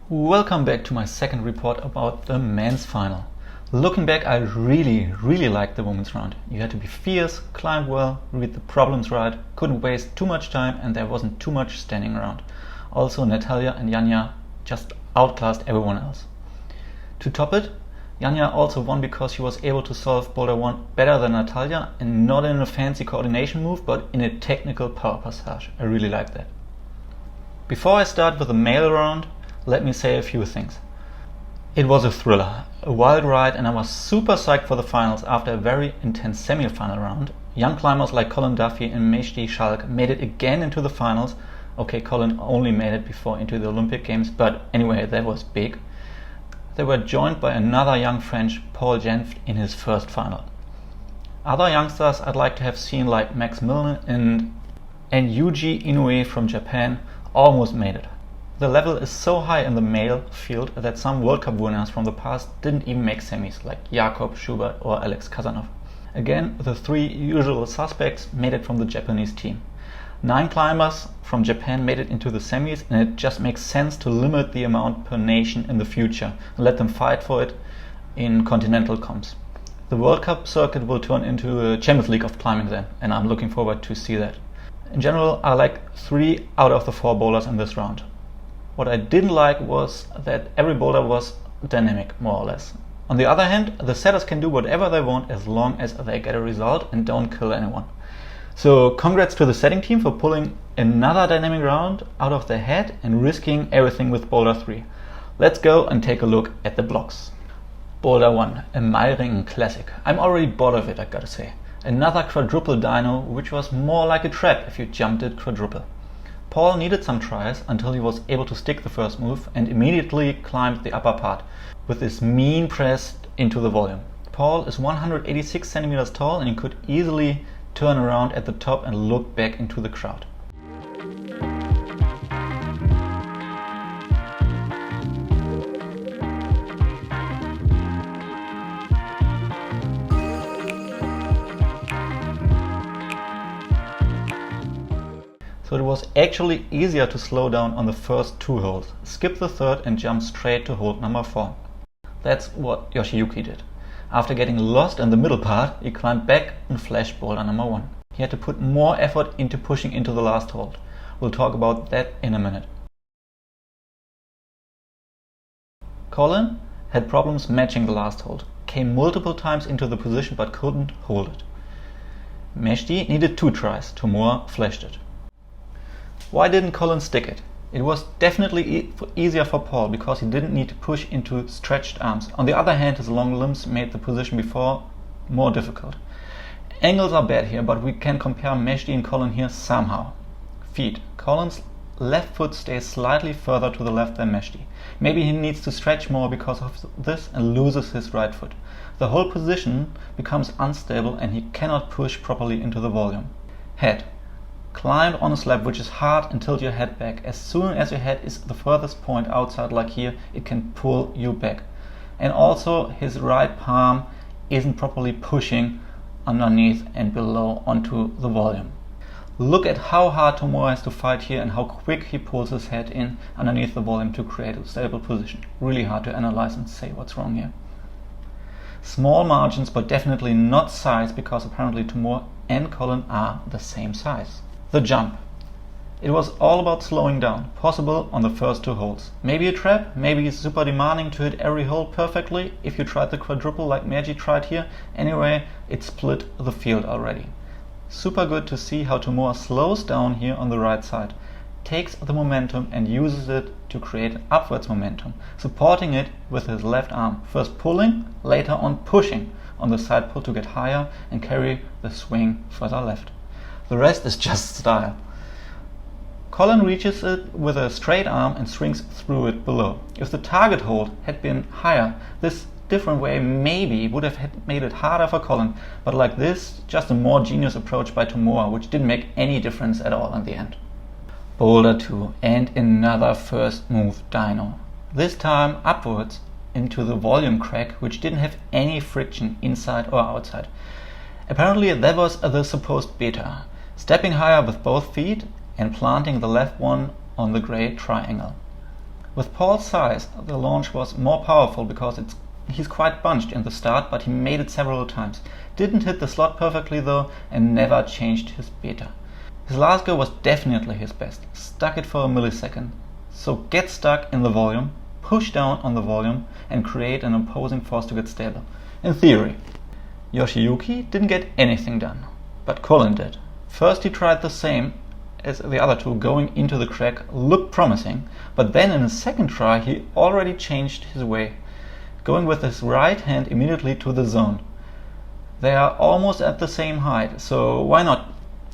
Welcome back to my second report about the men's final. Looking back, I really liked the women's round. You had to be fierce, climb well, read the problems right, couldn't waste too much time, and there wasn't too much standing around. Also, Natalia and Janja just outclassed everyone else. To top it, Janja also won because she was able to solve Boulder 1 better than Natalia, and not in a fancy coordination move, but in a technical power passage. I really like that. Before I start with the male round, let me say a few things. It was a thriller, a wild ride, and I was super psyched for the finals after a very intense semi-final round. Young climbers like Colin Duffy and Mejdi Schalck made it again into the finals. Okay, Colin only made it before into the Olympic Games, but anyway, that was big. They were joined by another young French, Paul Jenft, in his first final. Other youngsters I'd like to have seen like Max Milne and Yuji Inoue from Japan almost made it. The level is so high in the male field that some World Cup winners from the past didn't even make semis, like Jakob, Schubert or Alex Kazanov. Again, the three usual suspects made it from the Japanese team. 9 climbers from Japan made it into the semis, and it just makes sense to limit the amount per nation in the future and let them fight for it in continental comps. The World Cup circuit will turn into a Champions League of climbing then, and I'm looking forward to see that. In general, I like 3 out of the 4 boulders in this round. What I didn't like was that every boulder was dynamic, more or less. On the other hand, the setters can do whatever they want as long as they get a result and don't kill anyone. So congrats to the setting team for pulling another dynamic round out of their head and risking everything with Boulder 3. Let's go and take a look at the blocks. Boulder 1, a Meiringen classic. I'm already bored of it, I gotta say. Another quadruple dyno, which was more like a trap if you jumped it quadruple. Paul needed some tries until he was able to stick the first move and immediately climbed the upper part with his mean press into the volume. Paul is 186 centimeters tall and he could easily turn around at the top and look back into the crowd. So it was actually easier to slow down on the first 2 holes, skip the third and jump straight to hold number 4. That's what Yoshiyuki did. After getting lost in the middle part, he climbed back and flashed boulder number 1. He had to put more effort into pushing into the last hold. We'll talk about that in a minute. Colin had problems matching the last hold, came multiple times into the position but couldn't hold it. Mejdi needed 2 tries, Tomoa flashed it. Why didn't Colin stick it? It was definitely easier for Paul because he didn't need to push into stretched arms. On the other hand, his long limbs made the position before more difficult. Angles are bad here, but we can compare Mejdi and Colin here somehow. Feet. Colin's left foot stays slightly further to the left than Mejdi. Maybe he needs to stretch more because of this and loses his right foot. The whole position becomes unstable and he cannot push properly into the volume. Head. Climb on a slab which is hard and tilt your head back. As soon as your head is the furthest point outside, like here, it can pull you back. And also his right palm isn't properly pushing underneath and below onto the volume. Look at how hard Tomoa has to fight here and how quick he pulls his head in underneath the volume to create a stable position. Really hard to analyze and say what's wrong here. Small margins, but definitely not size, because apparently Tomoa and Colin are the same size. The jump. It was all about slowing down, possible on the first 2 holes. Maybe a trap, maybe it's super demanding to hit every hole perfectly if you tried the quadruple like Mejdi tried here. Anyway, it split the field already. Super good to see how Tomoa slows down here on the right side, takes the momentum and uses it to create an upwards momentum, supporting it with his left arm, first pulling, later on pushing on the side pull to get higher and carry the swing further left. The rest is just style. Colin reaches it with a straight arm and swings through it below. If the target hold had been higher, this different way maybe would have made it harder for Colin, but like this, just a more genius approach by Tomoa, which didn't make any difference at all in the end. Boulder 2 and another first move dyno. This time upwards into the volume crack, which didn't have any friction inside or outside. Apparently that was the supposed beta. Stepping higher with both feet and planting the left one on the grey triangle. With Paul's size, the launch was more powerful because he's quite bunched in the start, but he made it several times. Didn't hit the slot perfectly though, and never changed his beta. His last go was definitely his best. Stuck it for a millisecond. So get stuck in the volume, push down on the volume, and create an opposing force to get stable. In theory. Yoshiyuki didn't get anything done, but Colin did. First he tried the same as the other two, going into the crack, looked promising, but then in his second try he already changed his way, going with his right hand immediately to the zone. They are almost at the same height, so why not?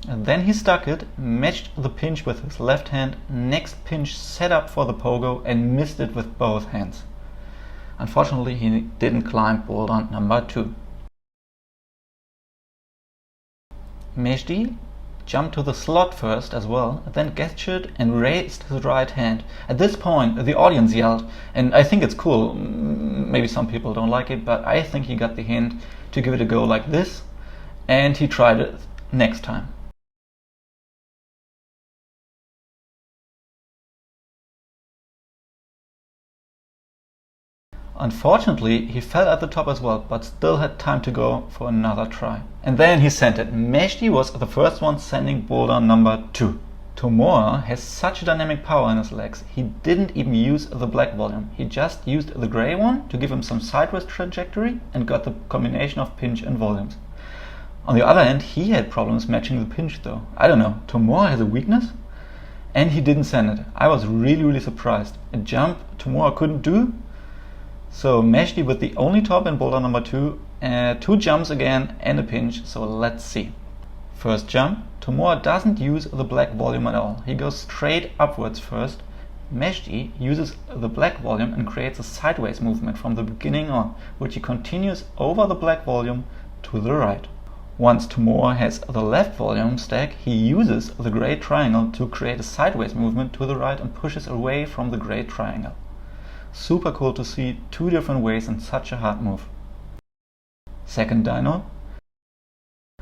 And then he stuck it, matched the pinch with his left hand, next pinch set up for the pogo and missed it with both hands. Unfortunately he didn't climb boulder number 2. Mejdi jumped to the slot first as well, then gestured and raised his right hand. At this point the audience yelled, and I think it's cool, maybe some people don't like it, but I think he got the hint to give it a go like this, and he tried it next time. Unfortunately, he fell at the top as well, but still had time to go for another try. And then he sent it. Mejdi was the first one sending boulder number 2. Tomoa has such dynamic power in his legs, he didn't even use the black volume. He just used the grey one to give him some sideways trajectory and got the combination of pinch and volumes. On the other hand, he had problems matching the pinch though. I don't know, Tomoa has a weakness? And he didn't send it. I was really surprised. A jump Tomoa couldn't do. So Mejdi with the only top in boulder number 2, 2 jumps again and a pinch, so let's see. First jump, Tomoa doesn't use the black volume at all. He goes straight upwards first. Mejdi uses the black volume and creates a sideways movement from the beginning on, which he continues over the black volume to the right. Once Tomoa has the left volume stack, he uses the grey triangle to create a sideways movement to the right and pushes away from the grey triangle. Super cool to see 2 different ways in such a hard move. Second dyno.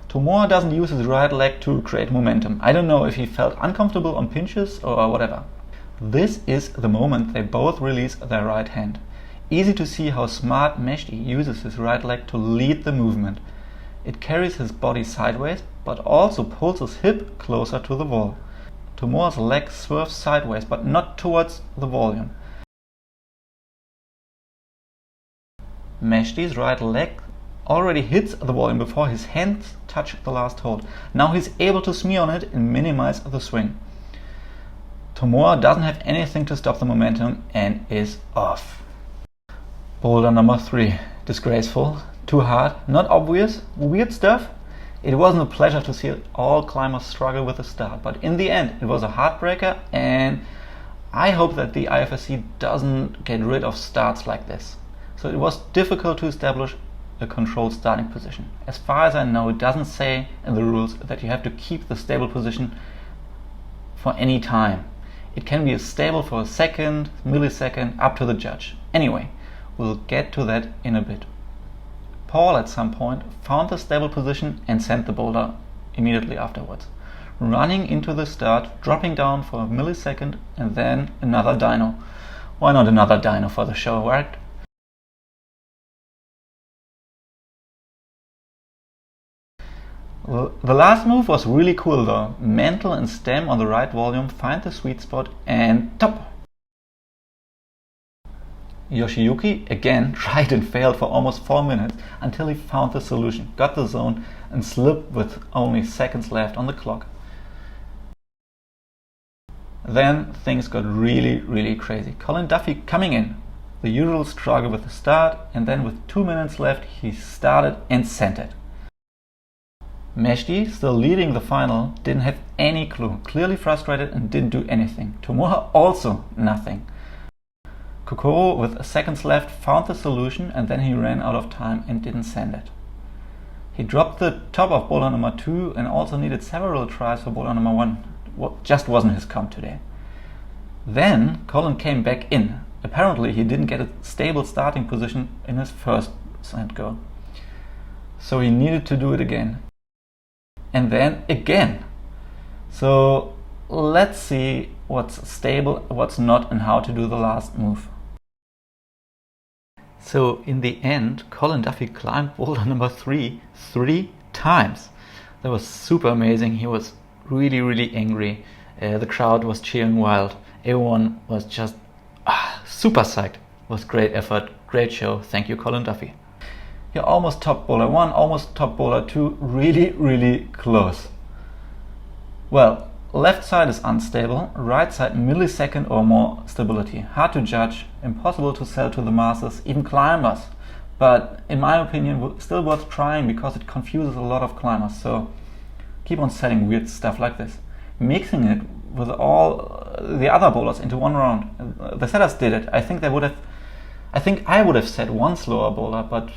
Tomoa doesn't use his right leg to create momentum. I don't know if he felt uncomfortable on pinches or whatever. This is the moment they both release their right hand. Easy to see how smart Mejdi uses his right leg to lead the movement. It carries his body sideways, but also pulls his hip closer to the wall. Tomoa's leg swerves sideways, but not towards the volume. Mejdi's right leg already hits the volume before his hands touch the last hold. Now he's able to smear on it and minimize the swing. Tomoa doesn't have anything to stop the momentum and is off. Boulder number 3. Disgraceful, too hard, not obvious, weird stuff. It wasn't a pleasure to see all climbers struggle with the start, but in the end it was a heartbreaker, and I hope that the IFSC doesn't get rid of starts like this. So it was difficult to establish a controlled starting position. As far as I know, it doesn't say in the rules that you have to keep the stable position for any time. It can be stable for a second, millisecond, up to the judge. Anyway, we'll get to that in a bit. Paul at some point found the stable position and sent the boulder immediately afterwards, running into the start, dropping down for a millisecond, and then another dyno. Why not another dyno for the show, right? The last move was really cool though. Mantle and stem on the right volume, find the sweet spot and top! Yoshiyuki again tried and failed for almost 4 minutes until he found the solution, got the zone and slipped with only seconds left on the clock. Then things got really crazy. Colin Duffy coming in. The usual struggle with the start, and then with 2 minutes left he started and sent it. Mejdi, still leading the final, didn't have any clue, clearly frustrated and didn't do anything. Tomoa also nothing. Kokoro, with seconds left, found the solution and then he ran out of time and didn't send it. He dropped the top of boulder number 2 and also needed several tries for boulder number 1. Just wasn't his comp today. Then Colin came back in. Apparently he didn't get a stable starting position in his first sand go. So he needed to do it again. And then again. So let's see what's stable, what's not, and how to do the last move. So in the end, Colin Duffy climbed boulder number 3 times. That was super amazing. He was really angry. The crowd was cheering wild. Everyone was just super psyched. It was great effort, great show. Thank you, Colin Duffy. You're almost top bowler 1, almost top bowler 2, really close. Well, left side is unstable, right side millisecond or more stability. Hard to judge, impossible to sell to the masses, even climbers. But in my opinion, still worth trying because it confuses a lot of climbers. So keep on selling weird stuff like this. Mixing it with all the other bowlers into one round. The setters did it. I think I would have said one slower bowler, but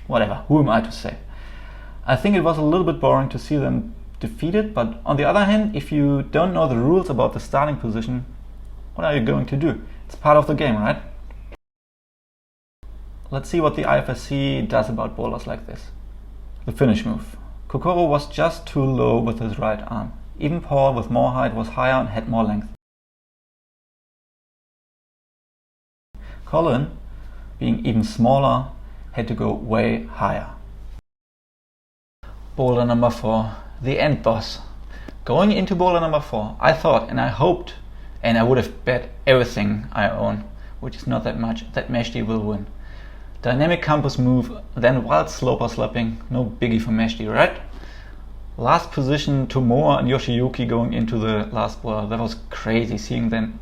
whatever, who am I to say? I think it was a little bit boring to see them defeated, but on the other hand, if you don't know the rules about the starting position, what are you going to do? It's part of the game, right? Let's see what the IFSC does about bowlers like this. The finish move. Kokoro was just too low with his right arm. Even Paul with more height was higher and had more length. Colin, being even smaller, had to go way higher. Boulder number 4, the end boss. Going into boulder number 4, I thought and I hoped, and I would have bet everything I own, which is not that much, that Mejdi will win. Dynamic campus move, then wild sloper slapping, no biggie for Mejdi, right? Last position, Tomoa and Yoshiyuki going into the last boulder. That was crazy seeing them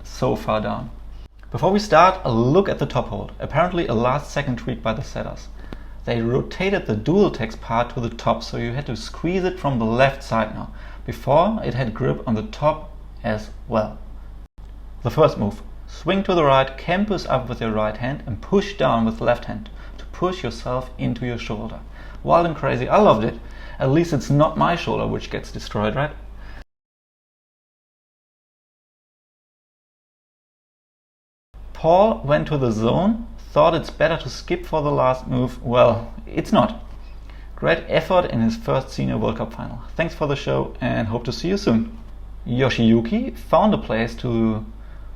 so far down. Before we start, a look at the top hold. Apparently a last second tweak by the setters. They rotated the dual text part to the top, so you had to squeeze it from the left side now. Before, it had grip on the top as well. The first move. Swing to the right, campus up with your right hand and push down with left hand to push yourself into your shoulder. Wild and crazy, I loved it. At least it's not my shoulder which gets destroyed, right? Paul went to the zone, thought it's better to skip for the last move. Well, it's not. Great effort in his first senior World Cup final. Thanks for the show and hope to see you soon. Yoshiyuki found a place to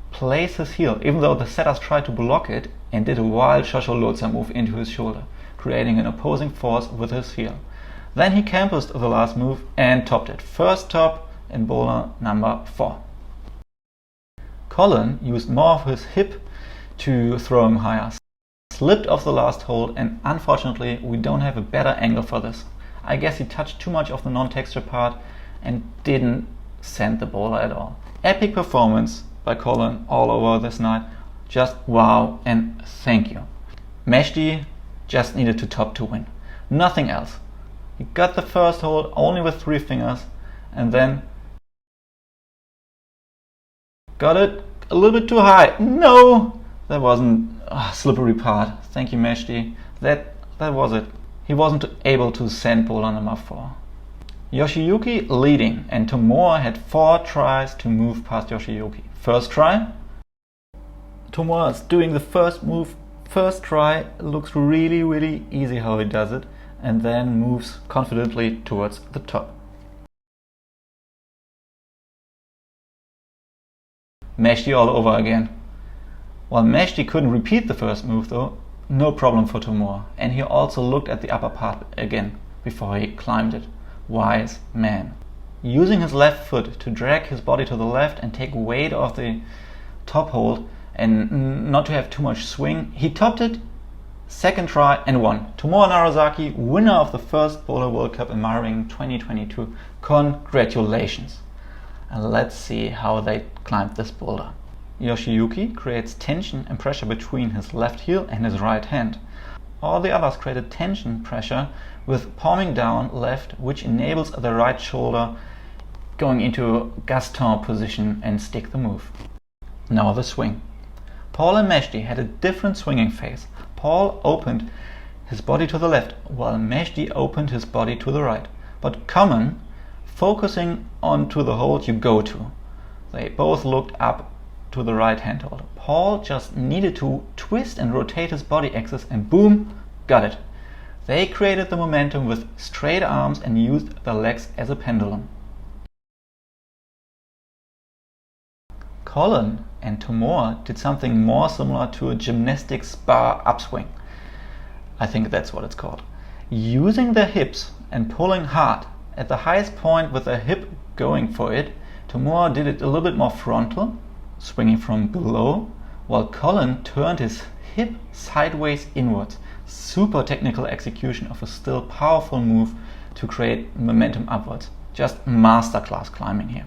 place his heel, even though the setters tried to block it, and did a wild Shosholotsa move into his shoulder, creating an opposing force with his heel. Then he campused the last move and topped it. First top in boulder number 4. Colin used more of his hip to throw him higher. Slipped off the last hold, and unfortunately we don't have a better angle for this. I guess he touched too much of the non-texture part and didn't send the bowler at all. Epic performance by Colin all over this night. Just wow and thank you. Mejdi just needed to top to win. Nothing else. He got the first hold only with 3 fingers and then got it a little bit too high. No! That wasn't a slippery part. Thank you, Mejdi. That was it. He wasn't able to send bowler number 4. Yoshiyuki leading, and Tomoa had 4 tries to move past Yoshiyuki. First try. Tomoa is doing the first move. First try. Looks really easy how he does it, and then moves confidently towards the top. Mejdi all over again. While Mejdi couldn't repeat the first move though, no problem for Tomoa, and he also looked at the upper part again before he climbed it. Wise man. Using his left foot to drag his body to the left and take weight off the top hold and not to have too much swing, he topped it, second try and won. Tomoa Narasaki, winner of the first Boulder World Cup in Meiringen 2022. Congratulations. And let's see how they climbed this boulder. Yoshiyuki creates tension and pressure between his left heel and his right hand. All the others created tension pressure with palming down left, which enables the right shoulder going into a Gaston position and stick the move. Now the swing. Paul and Mejdi had a different swinging phase. Paul opened his body to the left, while Mejdi opened his body to the right. But common, focusing onto the hold you go to. They both looked up to the right hand hold. Paul just needed to twist and rotate his body axis and boom, got it. They created the momentum with straight arms and used their legs as a pendulum. Colin and Tomoa did something more similar to a gymnastics bar upswing. I think that's what it's called. Using their hips and pulling hard at the highest point with a hip going for it, Tomoa did it a little bit more frontal, swinging from below, while Colin turned his hip sideways inwards. Super technical execution of a still powerful move to create momentum upwards. Just masterclass climbing here.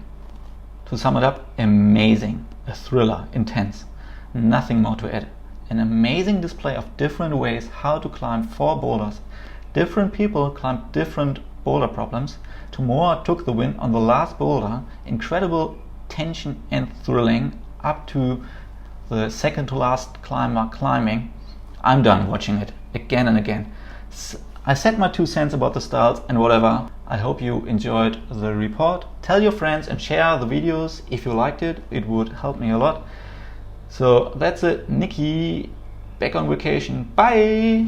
To sum it up, amazing, a thriller, intense, nothing more to add. An amazing display of different ways how to climb 4 boulders. Different people climbed different boulder problems. Tomoa took the win on the last boulder. Incredible tension and thrilling up to the second to last climber climbing. I'm done watching it again and again. I said my 2 cents about the styles and whatever. I hope you enjoyed the report. Tell your friends and share the videos if you liked it. It would help me a lot. So that's it. Nikki, back on vacation. Bye!